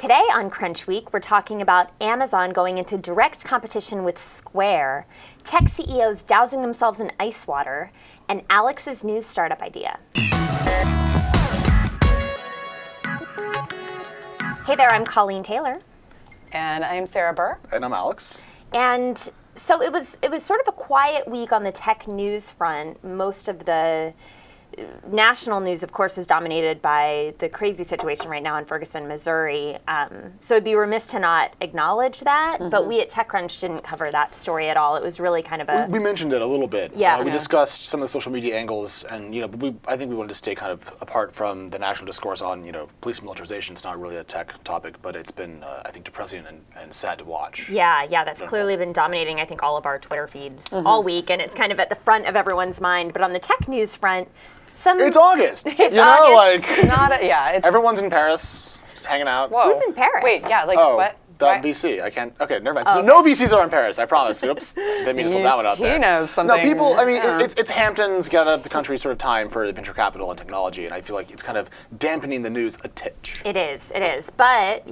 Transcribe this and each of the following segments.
Today on Crunch Week, we're talking about Amazon going into direct competition with Square, tech CEOs dousing themselves in ice water, and Alex's new startup idea. Hey there, I'm Colleen Taylor. And I'm Sarah Burr. And I'm Alex. And so it was sort of a quiet week on the tech news front. Most of the national news, of course, was dominated by the crazy situation right now in Ferguson, Missouri. So it'd be remiss to not acknowledge that, but we at TechCrunch didn't cover that story at all. It was really kind of a... We mentioned it a little bit. Yeah. We discussed some of the social media angles, and I think we wanted to stay kind of apart from the national discourse on police militarization. It's not really a tech topic, but it's been, I think, depressing and sad to watch. Yeah, that's clearly been dominating, I think, all of our Twitter feeds all week, and it's kind of at the front of everyone's mind. But on the tech news front, it's August. It's August. It's Everyone's in Paris, just hanging out. Whoa. Who's in Paris? Wait, yeah, what? VC. I can't. Okay, never mind. No VCs are in Paris. I promise. Oops, didn't mean to slow that one out there. He knows something. No, people. I mean, it's Hamptons, get out of the country sort of time for venture capital and technology, and I feel like it's kind of dampening the news a titch. It is. But,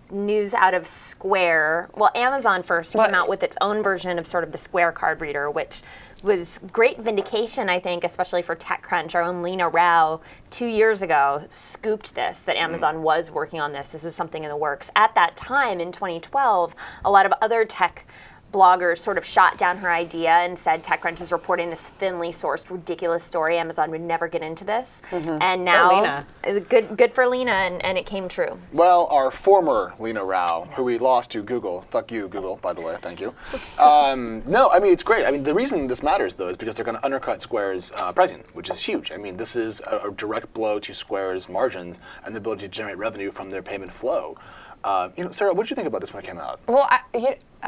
news out of Square. Well, Amazon first came out with its own version of sort of the Square card reader, which was great vindication, I think, especially for TechCrunch. Our own Lena Rao, 2 years ago, scooped this, that Amazon was working on this. This is something in the works. At that time, in 2012, a lot of other tech bloggers sort of shot down her idea and said TechCrunch is reporting this thinly sourced, ridiculous story. Amazon would never get into this. And now, good for Lena, and it came true. Well, our former Lena Rao, who we lost to Google, fuck you, Google, by the way, thank you. No, I mean, it's great. I mean, the reason this matters, though, is because they're going to undercut Square's pricing, which is huge. I mean, this is a direct blow to Square's margins and the ability to generate revenue from their payment flow. Sarah, what did you think about this when it came out? Well,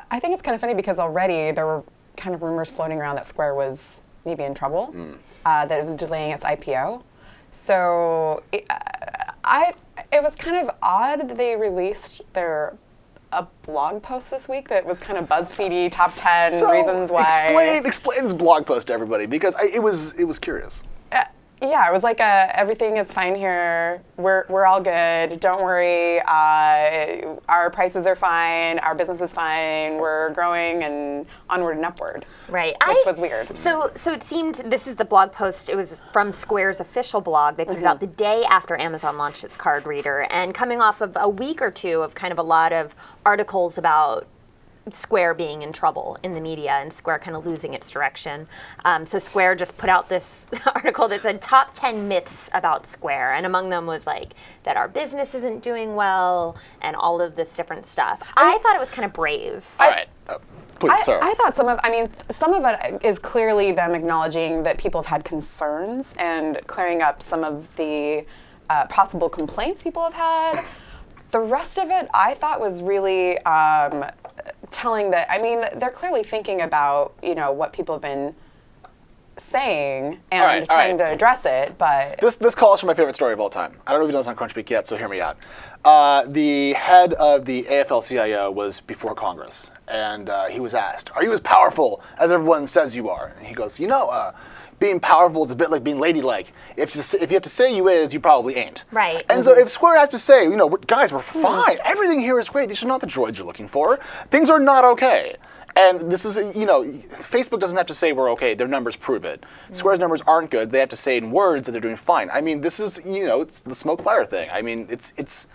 I think it's kind of funny because already there were kind of rumors floating around that Square was maybe in trouble, that it was delaying its IPO. So it was kind of odd that they released a blog post this week that was kind of BuzzFeedy top 10 reasons why. Explain this blog post to everybody, because it was curious. Yeah, it was like everything is fine here. We're all good. Don't worry. Our prices are fine. Our business is fine. We're growing and onward and upward. Right. Which was weird. So it seemed, this is the blog post. It was from Square's official blog. They put it out the day after Amazon launched its card reader, and coming off of a week or two of kind of a lot of articles about Square being in trouble in the media and Square kind of losing its direction. So Square just put out this article that said top 10 myths about Square, and among them was like that our business isn't doing well and all of this different stuff. I thought it was kind of brave. All right. Please, Sarah. I thought some of it is clearly them acknowledging that people have had concerns and clearing up some of the possible complaints people have had. The rest of it, I thought, was really telling that, they're clearly thinking about, what people have been saying and trying to address it, but... This calls for my favorite story of all time. I don't know if you've done this on Crunch Week yet, so hear me out. The head of the AFL-CIO was before Congress, and he was asked, "Are you as powerful as everyone says you are?" And he goes, being powerful is a bit like being ladylike. If you have to say you is, you probably ain't. Right. And so if Square has to say, guys, we're fine. Everything here is great. These are not the droids you're looking for. Things are not okay. And this is, Facebook doesn't have to say we're okay. Their numbers prove it. Square's numbers aren't good. They have to say in words that they're doing fine. I mean, this is, it's the smoke fire thing. I mean, it's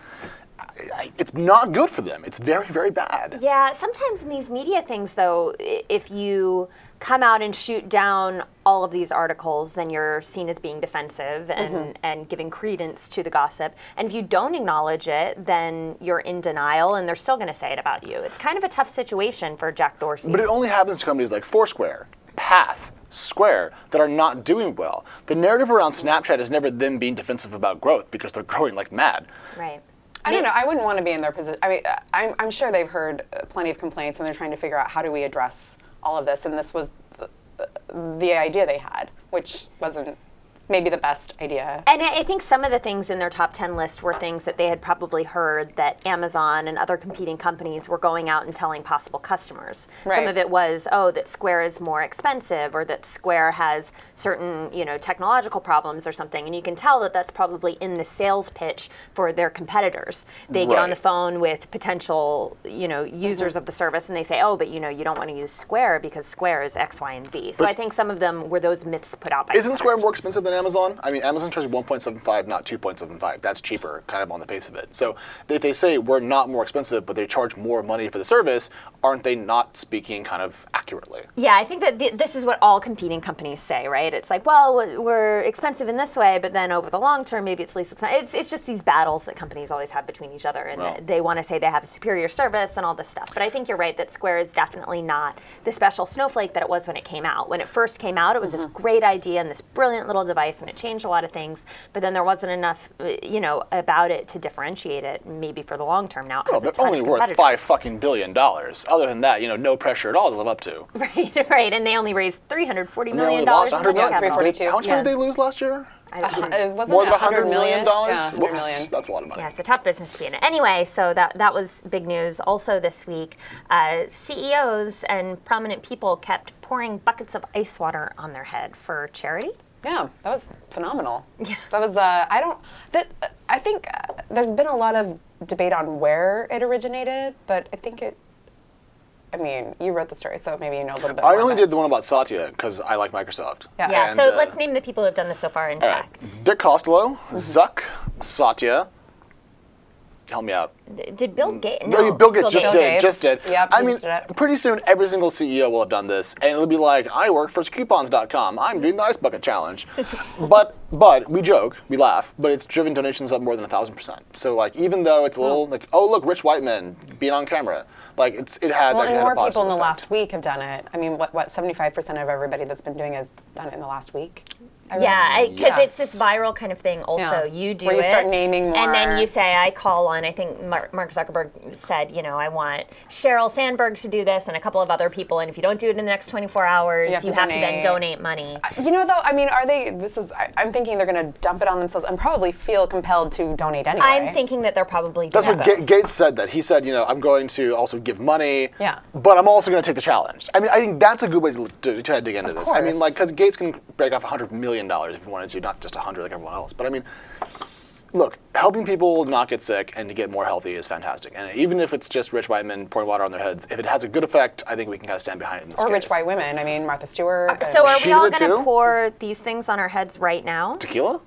not good for them. It's very, very bad. Yeah, sometimes in these media things, though, if you come out and shoot down all of these articles, then you're seen as being defensive and giving credence to the gossip. And if you don't acknowledge it, then you're in denial, and they're still going to say it about you. It's kind of a tough situation for Jack Dorsey. But it only happens to companies like Foursquare, Path, Square, that are not doing well. The narrative around Snapchat is never them being defensive about growth because they're growing like mad. Right. I don't know. I wouldn't want to be in their position. I mean, I'm sure they've heard plenty of complaints, and they're trying to figure out how do we address all of this. And this was the idea they had, which wasn't maybe the best idea. And I think some of the things in their top 10 list were things that they had probably heard that Amazon and other competing companies were going out and telling possible customers. Right. Some of it was, oh, that Square is more expensive, or that Square has certain, technological problems or something. And you can tell that that's probably in the sales pitch for their competitors. They get on the phone with potential, users of the service, and they say, oh, but you don't want to use Square because Square is X, Y, and Z. So I think some of them were those myths put out by Isn't Square more expensive than Amazon? I mean, Amazon charges 1.75, not 2.75. That's cheaper, kind of on the face of it. So if they say we're not more expensive, but they charge more money for the service, aren't they not speaking kind of accurately? Yeah, I think that this is what all competing companies say, right? It's like, well, we're expensive in this way, but then over the long term, maybe it's least expensive. It's just these battles that companies always have between each other, and they want to say they have a superior service and all this stuff. But I think you're right that Square is definitely not the special snowflake that it was when it came out. When it first came out, it was this great idea and this brilliant little device, and it changed a lot of things, but then there wasn't enough, about it to differentiate it, maybe for the long term now. Well, they're only worth $5 billion. Other than that, no pressure at all to live up to. Right, and they only raised $340 million. They only lost $100 million. $342. How much money did they lose last year? It wasn't More than $100 million. Yeah, $100 Whoops, million. that's a lot of money. Yeah, it's a tough business to be in. Anyway, so that was big news. Also this week, CEOs and prominent people kept pouring buckets of ice water on their head for charity. Yeah, that was phenomenal. Yeah. That was, I think there's been a lot of debate on where it originated, but I think you wrote the story, so maybe you know a little bit more. I only did the one about Satya because I like Microsoft. Yeah, And, so let's name the people who have done this so far in tech. Dick Costello, Zuck, Satya. Help me out. Did Bill Gates? No, Bill Gates just Gates. did. Yep, I he mean, just did it. pretty soon every single CEO will have done this, and it'll be like, I work for coupons.com. I'm doing the ice bucket challenge. but we joke, we laugh, but it's driven donations up more than 1,000%. So even though it's a little oh look, rich white men being on camera, it has Well, actually and had more a positive people in the effect. last week have done it. I mean, what 75% of everybody that's been doing it has done it in the last week? Yeah, because it's this viral kind of thing also. Yeah. You do Where you it. start naming And then more. you say, I call on, I think Mark Zuckerberg said, I want Sheryl Sandberg to do this and a couple of other people. And if you don't do it in the next 24 hours, you have to then donate money. Are they, I'm thinking they're going to dump it on themselves and probably feel compelled to donate anyway. I'm thinking that they're probably That's doing what both. Gates said. That he said, I'm going to also give money. Yeah. But I'm also going to take the challenge. I mean, I think that's a good way to try to dig into this. I mean, course. because Gates can break off $100 million if he wanted to, not just 100 like everyone else. But I mean, look, helping people not get sick and to get more healthy is fantastic. And even if it's just rich white men pouring water on their heads, if it has a good effect, I think we can kind of stand behind it in this Or case. rich white women. I mean, Martha Stewart. So are She we all did it going to too? pour these things on our heads right now? Tequila?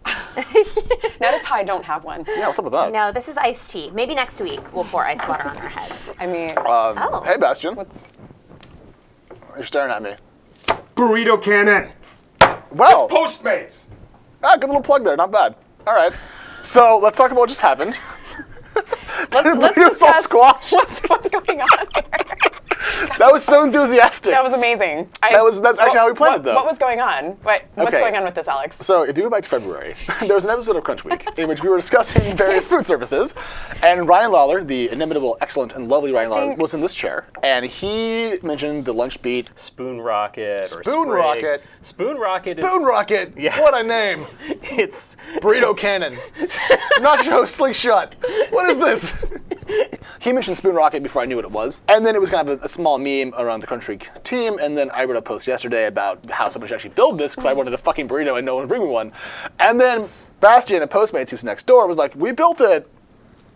Notice how I don't have one. Yeah, what's up with that? No, this is iced tea. Maybe next week we'll pour ice water on our heads. I mean, Hey, Bastian. what's... You're staring at me. BurritoCannon. Well, Postmates. good little plug there. Not bad. All right. So let's talk about what just happened. Let's It's all discuss squashed. what's going on here. That was so enthusiastic. That was amazing. That's actually how we planned it, though. What was going on? What's Okay. going on with this, Alex? So if you go back to February, there was an episode of Crunch Week in which we were discussing various food services, and Ryan Lawler, the inimitable, excellent, and lovely Ryan Lawler, was in this chair, and he mentioned the lunch beat. Spoon Rocket or Spoon Sprig. Rocket. Spoon Rocket Spoon Rocket. Yeah. What a name. It's BurritoCannon. Nacho Slingshot. What is this? He mentioned Spoon Rocket before I knew what it was. And then it was kind of a small meme around the Crunch Week team. And then I wrote a post yesterday about how someone should actually build this because I wanted a fucking burrito and no one would bring me one. And then Bastian at Postmates, who's next door, was like, we built it.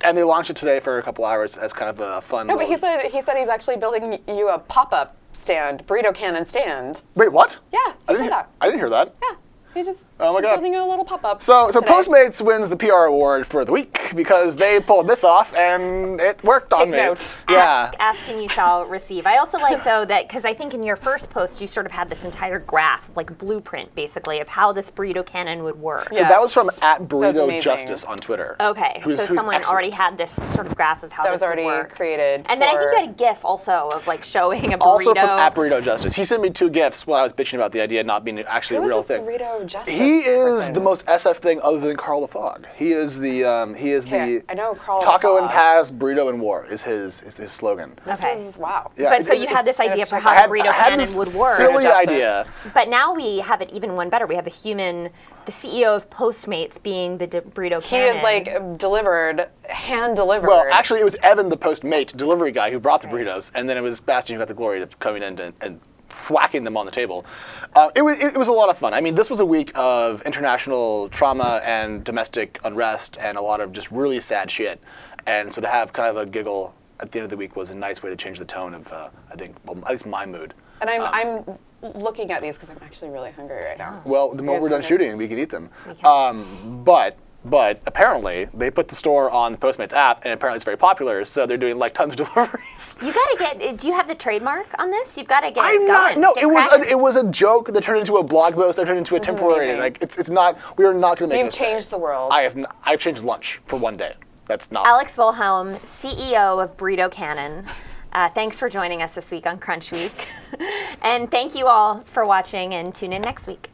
And they launched it today for a couple hours as kind of a fun. No, but he said he's actually building you a pop-up stand, BurritoCannon stand. Wait, what? Yeah, he said that. I didn't hear that. Yeah, he just Oh my he's God. building you a little pop-up. So today. Postmates wins the PR award for the week because they pulled this off and it worked on Take me. note. Yeah. Ask and you shall receive. I also like, though, that because I think in your first post you sort of had this entire graph, like blueprint, basically, of how this BurritoCannon would work. So that was from Yes. at That's Burrito amazing. Justice on Twitter. Okay, who's so someone already excellent. had this sort of graph of how That this was already would work. created. And then I think for- you had a GIF also of like showing a burrito. Also from at Burrito Justice. He sent me 2 gifs when I was bitching about the idea not being actually Who a real was this thing. Burrito justice. He is person. the most SF thing other than Carl the Fog. He is the Okay, I know Carl the Taco and Fog. Paz, burrito and war is his slogan. Okay. This is, wow. Yeah, But so it- you had this idea for I how I had, the burrito I had cannon this would work. silly Justice. idea. But now we have it even one better. We have the CEO of Postmates being the burrito He cannon. is like delivered, hand delivered. Well, actually, it was Evan, the Postmate delivery guy, who brought the burritos, and then it was Bastian who got the glory of coming in and thwacking them on the table. It was a lot of fun. I mean, this was a week of international trauma and domestic unrest and a lot of just really sad shit. And so to have kind of a giggle at the end of the week was a nice way to change the tone of, I think, well, at least my mood. and I'm looking at these because I'm actually really hungry right now. Well, the more Yes, we're done okay. shooting, we can eat them. can. But apparently they put the store on the Postmates app, and apparently it's very popular. So they're doing like tons of deliveries. You gotta get. Do you have the trademark on this? You've got to get. I'm it not. going. No, Get it cracking. was a joke that turned into a blog post. That turned into a temporary. amazing. Like it's not. We are not going to make. You've this thing. changed the world. I've changed lunch for one day. That's not. Alex Wilhelm, CEO of BurritoCannon. Thanks for joining us this week on Crunch Week, and thank you all for watching. And tune in next week.